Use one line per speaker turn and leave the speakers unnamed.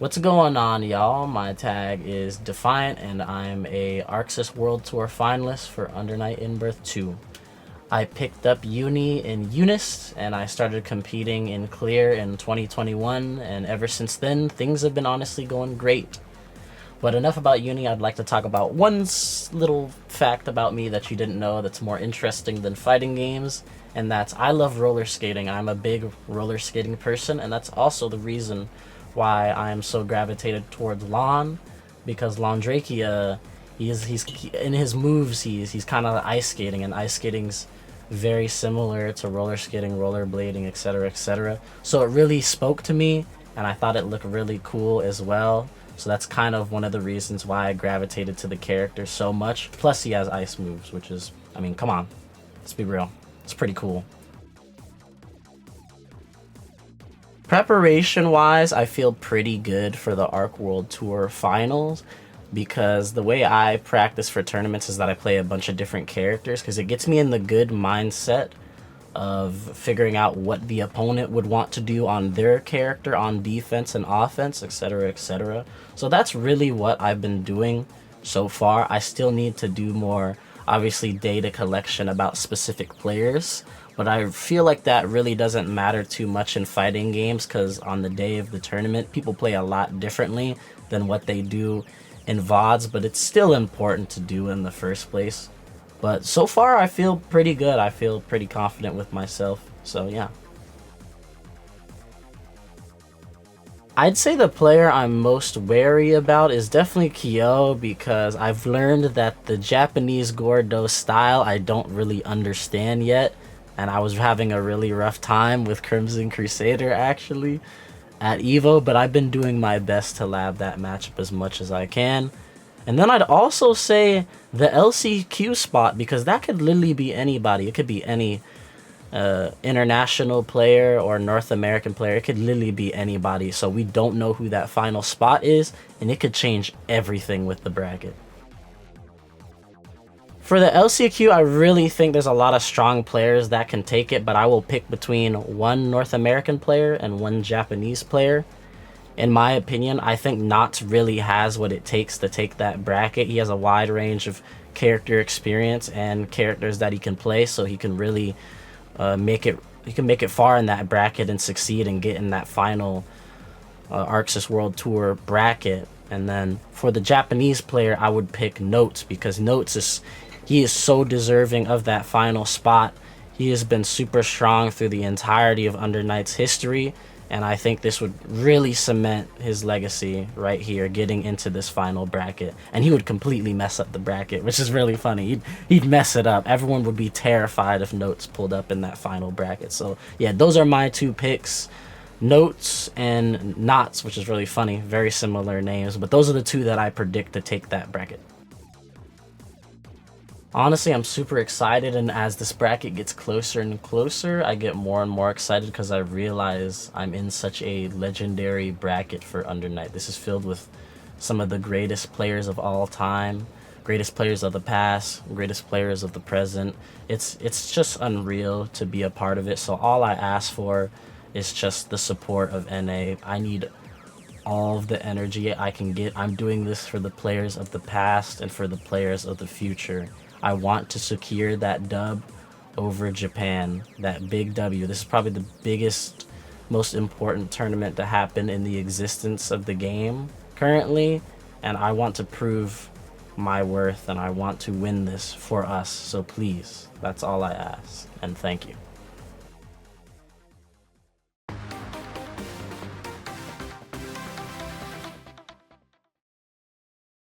What's going on, y'all? My tag is Defiant, and I'm a ARCSIS World Tour finalist for Under Night in Birth 2. I picked up Uni in Unis, and I started competing in Clear in 2021, and ever since then, things have been honestly going great. But enough about Uni. I'd like to talk about one little fact about me that you didn't know that's more interesting than fighting games, and that's I love roller skating. I'm a big roller skating person, and that's also the reason why I'm so gravitated towards Lon, because Lon Drakey, he's in his moves he's kind of ice skating, and ice skating's very similar to roller skating, rollerblading, etc., etc. So it really spoke to me, and I thought it looked really cool as well. So that's kind of one of the reasons why I gravitated to the character so much. Plus he has ice moves, which is, I mean, come on, let's be real, it's pretty cool. Preparation-wise, I feel pretty good for the ARC World Tour Finals, because the way I practice for tournaments is that I play a bunch of different characters, because it gets me in the good mindset of figuring out what the opponent would want to do on their character, on defense and offense, etc., etc. So that's really what I've been doing so far. I still need to do more, obviously, data collection about specific players, but I feel like that really doesn't matter too much in fighting games, because on the day of the tournament, people play a lot differently than what they do in VODs, but it's still important to do in the first place. But so far, I feel pretty good. I feel pretty confident with myself, so yeah. I'd say the player I'm most wary about is definitely Kyo, because I've learned that the Japanese Gordo style I don't really understand yet, and I was having a really rough time with Crimson Crusader actually at EVO, but I've been doing my best to lab that matchup as much as I can. And then I'd also say the LCQ spot, because that could literally be anybody. It could be any international player or North American player. It could literally be anybody, so we don't know who that final spot is, and it could change everything with the bracket. For the LCQ, I really think there's a lot of strong players that can take it, but I will pick between one North American player and one Japanese player. In my opinion, I think Knots really has what it takes to take that bracket. He has a wide range of character experience and characters that he can play, so he can really make it far in that bracket and succeed and get in that final ARCSIS World Tour bracket. And then for the Japanese player, I would pick Notes, because Notes he is so deserving of that final spot. He has been super strong through the entirety of Under Night's history, and I think this would really cement his legacy right here, getting into this final bracket. And he would completely mess up the bracket, which is really funny. He'd mess it up. Everyone would be terrified if Notes pulled up in that final bracket. So yeah, those are my two picks. Notes and Knots, which is really funny. Very similar names, but those are the two that I predict to take that bracket. Honestly, I'm super excited, and as this bracket gets closer and closer, I get more and more excited, because I realize I'm in such a legendary bracket for Under Night. This is filled with some of the greatest players of all time, greatest players of the past, greatest players of the present. It's just unreal to be a part of it, so all I ask for is just the support of NA. I need all of the energy I can get. I'm doing this for the players of the past and for the players of the future. I want to secure that dub over Japan, that big W. This is probably the biggest, most important tournament to happen in the existence of the game currently, and I want to prove my worth, and I want to win this for us. So please, that's all I ask, and thank you.